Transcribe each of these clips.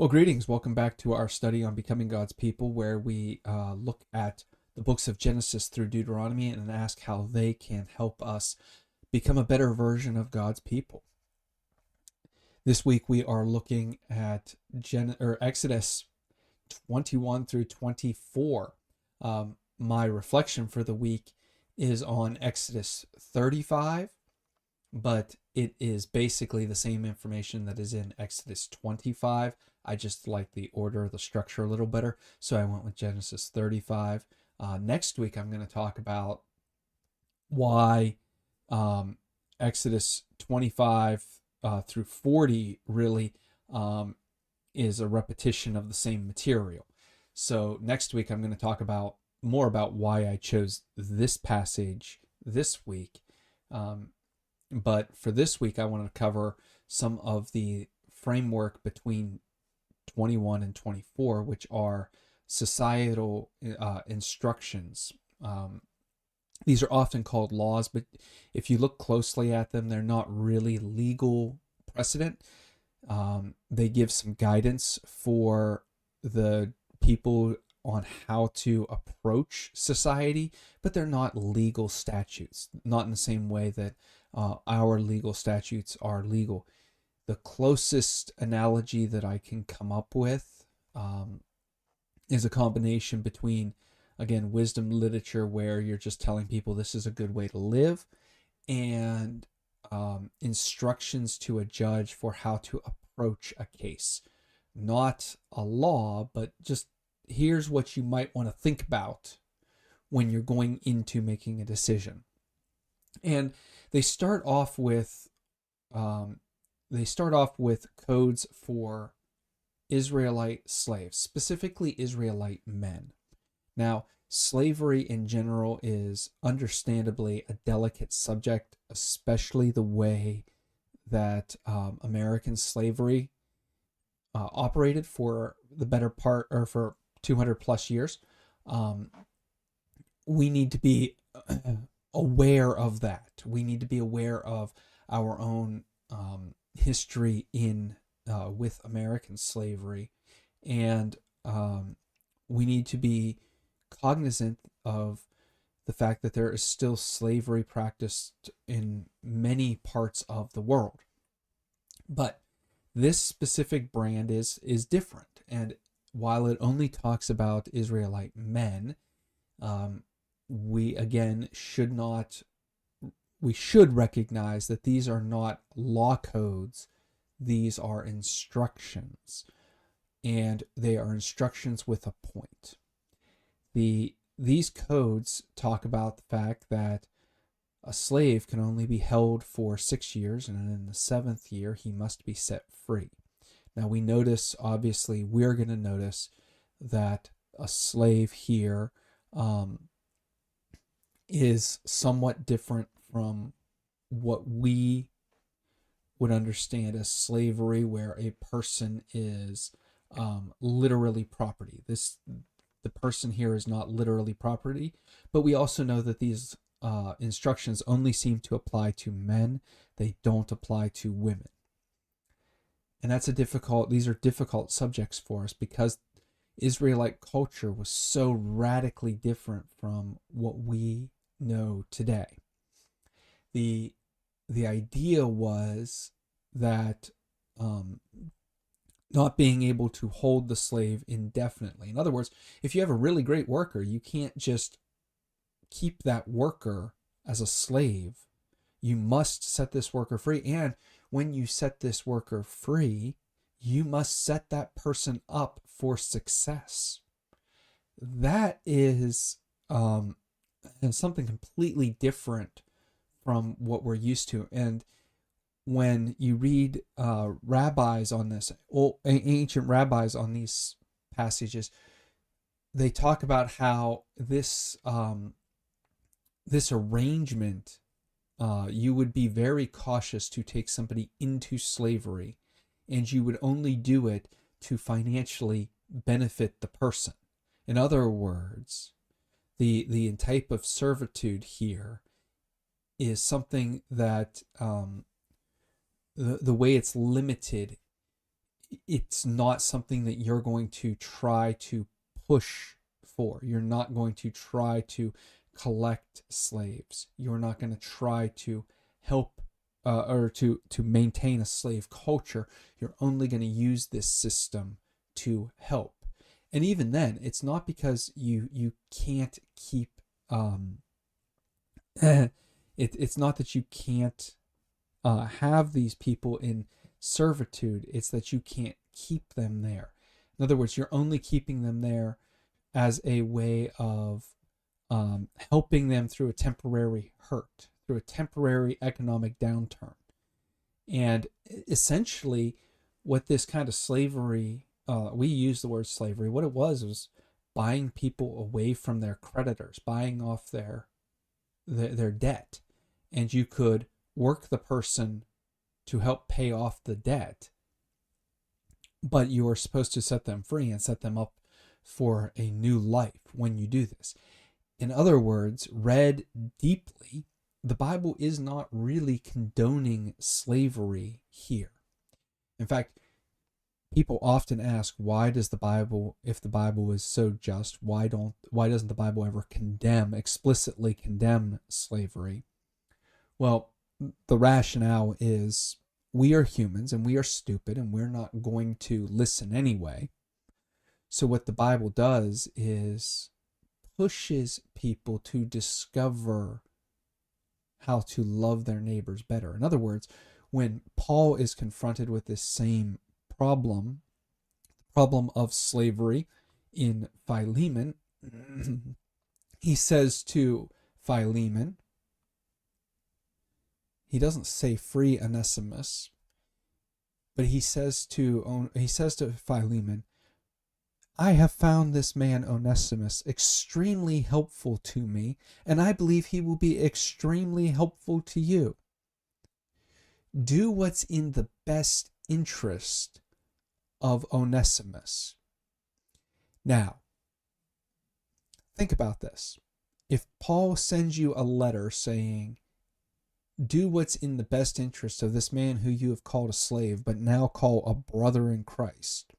Well, greetings. Welcome back to our study on becoming God's people, where we look at the books of Genesis through Deuteronomy and ask how they can help us become a better version of God's people. This week we are looking at Exodus 21 through 24. My reflection for the week is on Exodus 35, but it is basically the same information that is in Exodus 25. I just like the order, the structure a little better, so I went with Genesis 35. Next week, I'm going to talk about why Exodus 25 through 40 really is a repetition of the same material. So next week, I'm going to talk about more about why I chose this passage this week. But for this week, I want to cover some of the framework between 21 and 24, which are societal instructions. These are often called laws, but if you look closely at them, they're not really legal precedent. They give some guidance for the people on how to approach society, but they're not legal statutes, not in the same way that our legal statutes are legal. The closest analogy that I can come up with is a combination between, again, wisdom literature, where you're just telling people this is a good way to live, and instructions to a judge for how to approach a case. Not a law, but just here's what you might want to think about when you're going into making a decision. And they start off with codes for Israelite slaves, specifically Israelite men. Now, slavery in general is understandably a delicate subject, especially the way that American slavery operated for the better part, or for 200 plus years. We need to be aware of that. We need to be aware of our own history in with American slavery, and we need to be cognizant of the fact that there is still slavery practiced in many parts of the world. But this specific brand is different, and while it only talks about Israelite men, we again should recognize that these are not law codes. These are instructions, and they are instructions with a point. These codes talk about the fact that a slave can only be held for 6 years, and in the 7th year he must be set free. Now we're going to notice that a slave here is somewhat different from what we would understand as slavery, where a person is literally property. The person here is not literally property, but we also know that these instructions only seem to apply to men. They don't apply to women. And these are difficult subjects for us, because Israelite culture was so radically different from what we know today. The idea was that not being able to hold the slave indefinitely. In other words, if you have a really great worker, you can't just keep that worker as a slave. You must set this worker free, and when you set this worker free, you must set that person up for success. That is something completely different from what we're used to. And when you read rabbis on this, ancient rabbis on these passages, they talk about how this arrangement, you would be very cautious to take somebody into slavery, and you would only do it to financially benefit the person. In other words, the type of servitude here is something that the way it's limited it's not something that you're going to try to push for. You're not going to try to collect slaves. You're not going to try to help or to maintain a slave culture. You're only going to use this system to help. And even then, it's not because you can't keep it's not that you can't have these people in servitude. It's that you can't keep them there. In other words, you're only keeping them there as a way of helping them through a temporary hurt, through a temporary economic downturn. And essentially, what this kind of slavery, we use the word slavery, what it was buying people away from their creditors, buying off their debt. And you could work the person to help pay off the debt, but you are supposed to set them free and set them up for a new life when you do this. In other words, read deeply, the Bible is not really condoning slavery here. In fact, people often ask, why does the Bible, if the Bible is so just, why doesn't the Bible ever explicitly condemn slavery? Well, the rationale is we are humans and we are stupid and we're not going to listen anyway. So what the Bible does is pushes people to discover how to love their neighbors better. In other words, when Paul is confronted with this same problem of slavery in Philemon, he says to Philemon, he doesn't say free Onesimus, but he says to Philemon, I have found this man Onesimus extremely helpful to me, and I believe he will be extremely helpful to you. Do what's in the best interest of Onesimus. Now, think about this. If Paul sends you a letter saying, do what's in the best interest of this man who you have called a slave, but now call a brother in Christ,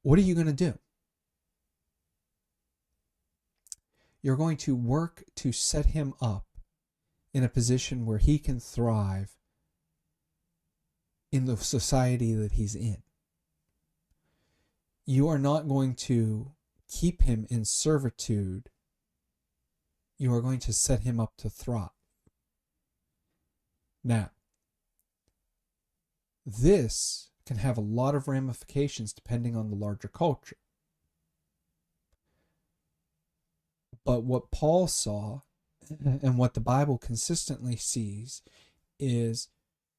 what are you going to do? You're going to work to set him up in a position where he can thrive in the society that he's in. You are not going to keep him in servitude. You are going to set him up to thrive. Now, this can have a lot of ramifications depending on the larger culture. But what Paul saw and what the Bible consistently sees is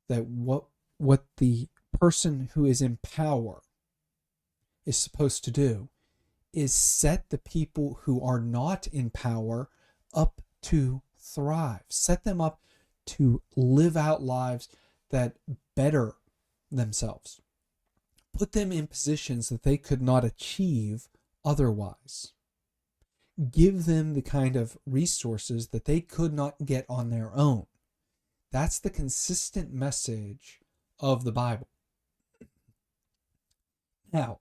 that what the person who is in power is supposed to do is set the people who are not in power up to thrive. Set them up to live out lives that better themselves. Put them in positions that they could not achieve otherwise. Give them the kind of resources that they could not get on their own. That's the consistent message of the Bible. Now,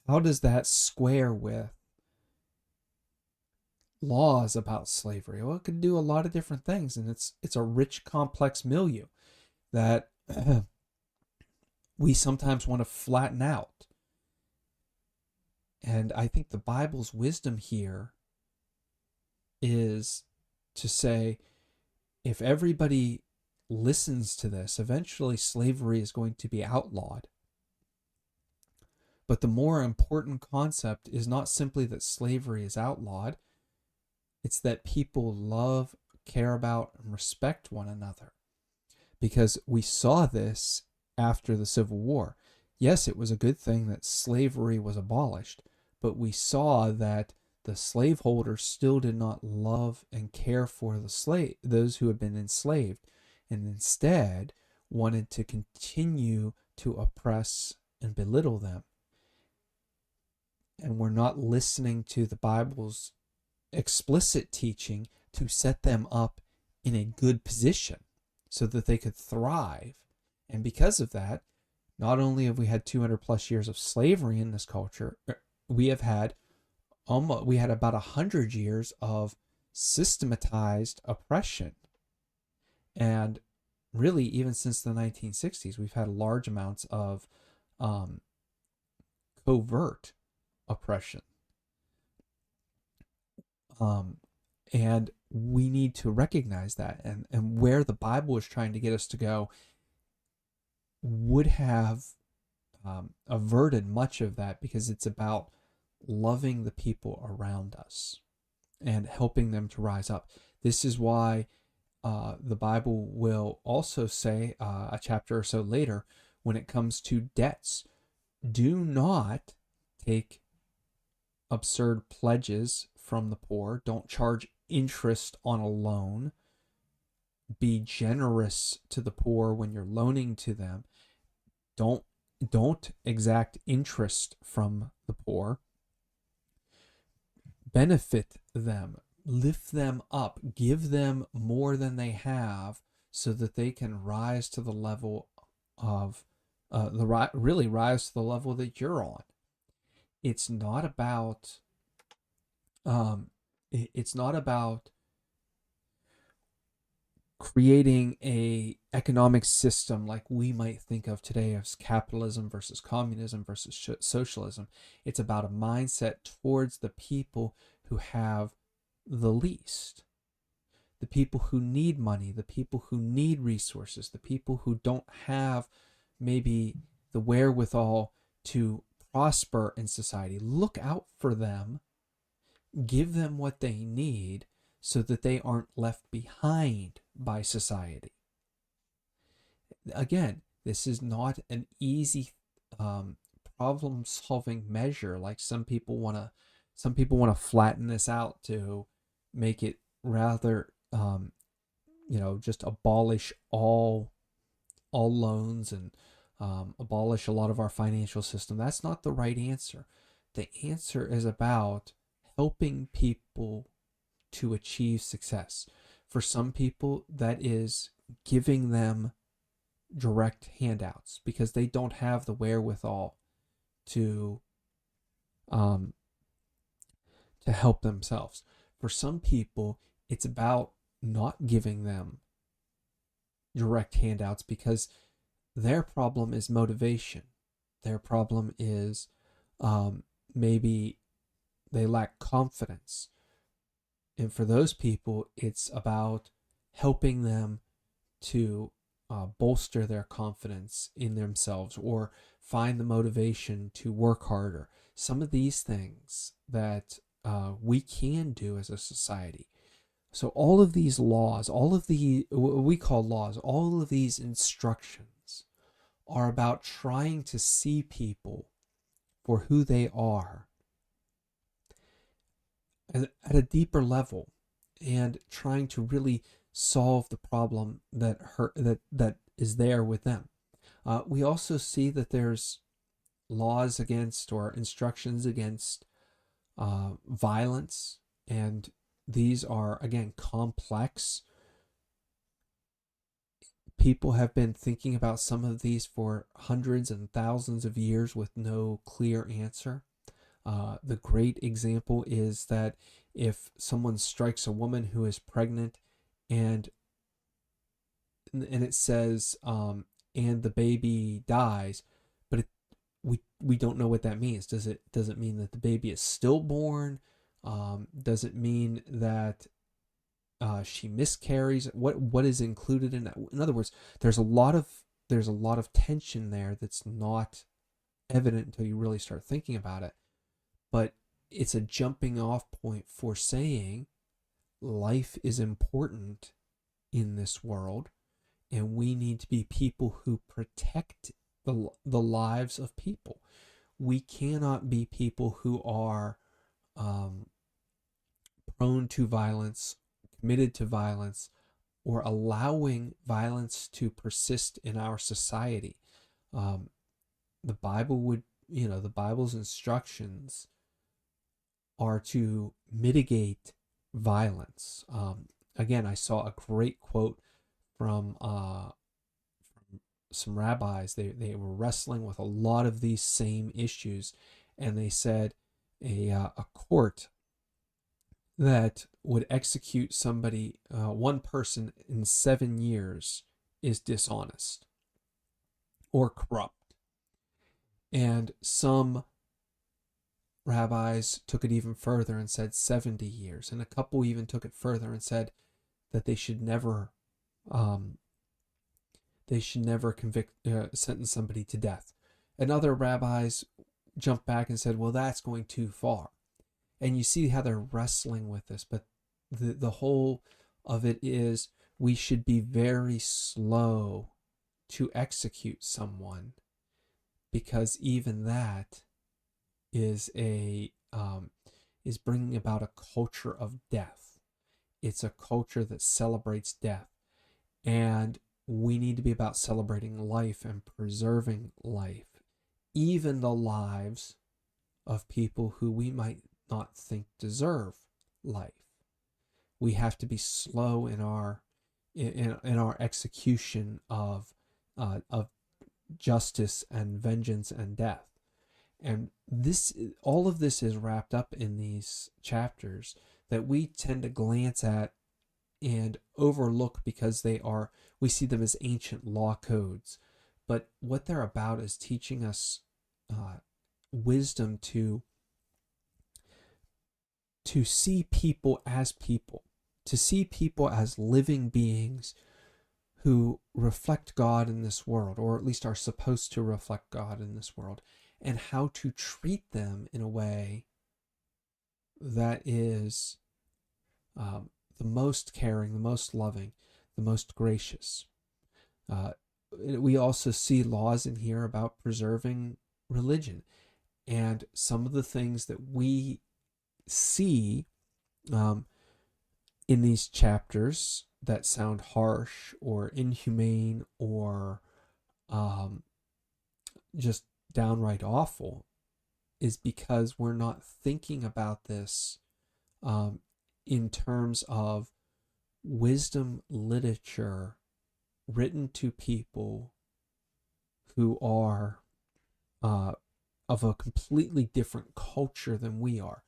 how does that square with laws about slavery? Well, it could do a lot of different things, and it's a rich, complex milieu that we sometimes want to flatten out. And I think the Bible's wisdom here is to say, if everybody listens to this, eventually slavery is going to be outlawed. But the more important concept is not simply that slavery is outlawed, it's that people love, care about, and respect one another. Because we saw this after the Civil War. Yes, it was a good thing that slavery was abolished, but we saw that the slaveholders still did not love and care for those who had been enslaved, and instead wanted to continue to oppress and belittle them. And we're not listening to the Bible's explicit teaching to set them up in a good position so that they could thrive And because of that, not only have we had 200 plus years of slavery in this culture, we have had about 100 years of systematized oppression. And really, even since the 1960s, we've had large amounts of um, covert oppression. Um, and we need to recognize that. And where the Bible is trying to get us to go would have averted much of that, because it's about loving the people around us and helping them to rise up. This is why the Bible will also say a chapter or so later, when it comes to debts, do not take absurd pledges from the poor. Don't charge interest on a loan. Be generous to the poor when you're loaning to them. Don't exact interest from the poor. Benefit them, lift them up, give them more than they have, so that they can rise to the level of really rise to the level that you're on. It's not about it's not about creating a economic system like we might think of today as capitalism versus communism versus socialism. It's about a mindset towards the people who have the least, the people who need money, the people who need resources, the people who don't have maybe the wherewithal to prosper in society. Look out for them, give them what they need, so that they aren't left behind by society. Again, this is not an easy problem-solving measure. Like some people want to flatten this out to make it rather just abolish all loans and abolish a lot of our financial system. That's not the right answer. The answer is about helping people to achieve success. For some people, that is giving them direct handouts because they don't have the wherewithal to help themselves. For some people, it's about not giving them direct handouts because their problem is motivation. Their problem is maybe they lack confidence. And for those people, it's about helping them to bolster their confidence in themselves or find the motivation to work harder. Some of these things that we can do as a society. So all of these laws, all of the what we call laws, all of these instructions are about trying to see people for who they are at a deeper level, and trying to really solve the problem that is there with them. We also see that there's laws against, or instructions against, violence, and these are again complex. People have been thinking about some of these for hundreds and thousands of years with no clear answer. The great example is that if someone strikes a woman who is pregnant, and it says and the baby dies, but we don't know what that means. Does it mean that the baby is stillborn? Does it mean that she miscarries? What is included in that? In other words, there's a lot of tension there that's not evident until you really start thinking about it. But it's a jumping off point for saying life is important in this world, and we need to be people who protect the lives of people. We cannot be people who are prone to violence, committed to violence, or allowing violence to persist in our society. The Bible's instructions are to mitigate violence. Again, I saw a great quote from some rabbis. They were wrestling with a lot of these same issues, and they said a court that would execute somebody, one person, in 7 years is dishonest or corrupt. And some rabbis took it even further and said 70 years, and a couple even took it further and said that they should never sentence somebody to death. And other rabbis jumped back and said, well, that's going too far. And you see how they're wrestling with this, but the whole of it is we should be very slow to execute someone, because even that is is bringing about a culture of death. It's a culture that celebrates death, and we need to be about celebrating life and preserving life, even the lives of people who we might not think deserve life. We have to be slow in our execution of justice and vengeance and death. And all of this is wrapped up in these chapters that we tend to glance at and overlook because we see them as ancient law codes. But what they're about is teaching us wisdom to see people as people, to see people as living beings who reflect God in this world, or at least are supposed to reflect God in this world, and how to treat them in a way that is the most caring, the most loving, the most gracious. We also see laws in here about preserving religion, and some of the things that we see in these chapters that sound harsh or inhumane or just downright awful is because we're not thinking about this in terms of wisdom literature written to people who are of a completely different culture than we are.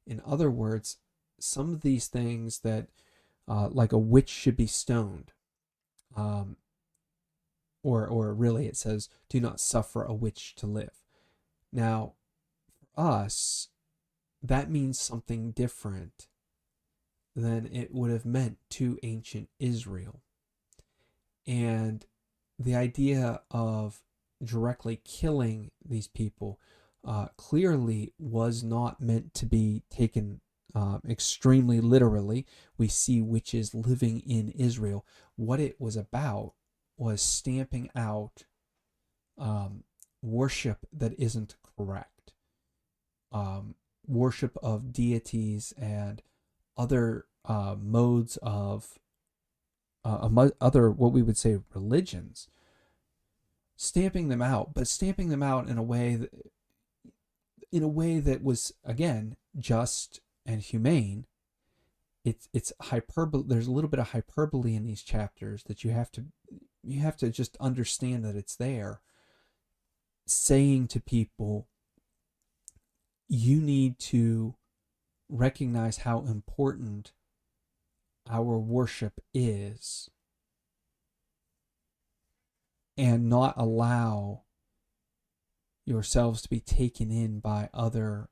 In other words, some of these things that, like a witch should be stoned, or really it says, do not suffer a witch to live. Now, for us, that means something different than it would have meant to ancient Israel. And the idea of directly killing these people clearly was not meant to be taken extremely literally. We see witches living in Israel. What it was about was stamping out worship that isn't correct, worship of deities and other modes of other, what we would say, religions, stamping them out, but stamping them out in a way that was, again, just and humane. It's hyperbole. There's a little bit of hyperbole in these chapters that you have to just understand that it's there, saying to people, you need to recognize how important our worship is and not allow yourselves to be taken in by other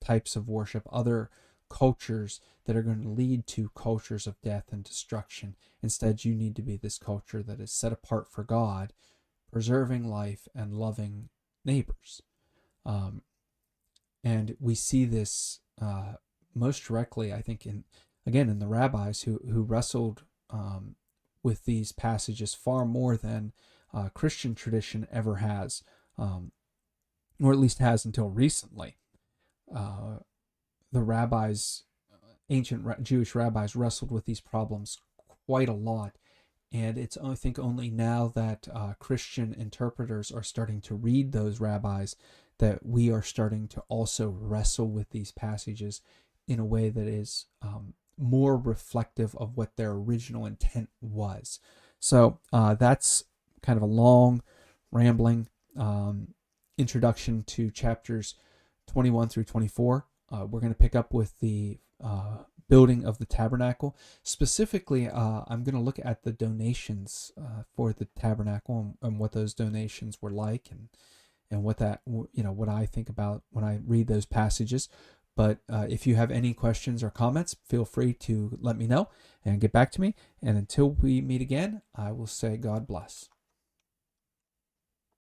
types of worship, other cultures that are going to lead to cultures of death and destruction. Instead, you need to be this culture that is set apart for God, preserving life and loving neighbors. And we see this most directly, I think, in the rabbis who wrestled with these passages far more than Christian tradition ever has, or at least has until recently. The rabbis, ancient Jewish rabbis, wrestled with these problems quite a lot. And it's, I think, only now that Christian interpreters are starting to read those rabbis that we are starting to also wrestle with these passages in a way that is more reflective of what their original intent was. So that's kind of a long, rambling introduction to chapters 21 through 24. We're going to pick up with the building of the tabernacle. Specifically, I'm going to look at the donations for the tabernacle and what those donations were like, and what that, what I think about when I read those passages. But if you have any questions or comments, feel free to let me know and get back to me. And until we meet again, I will say God bless.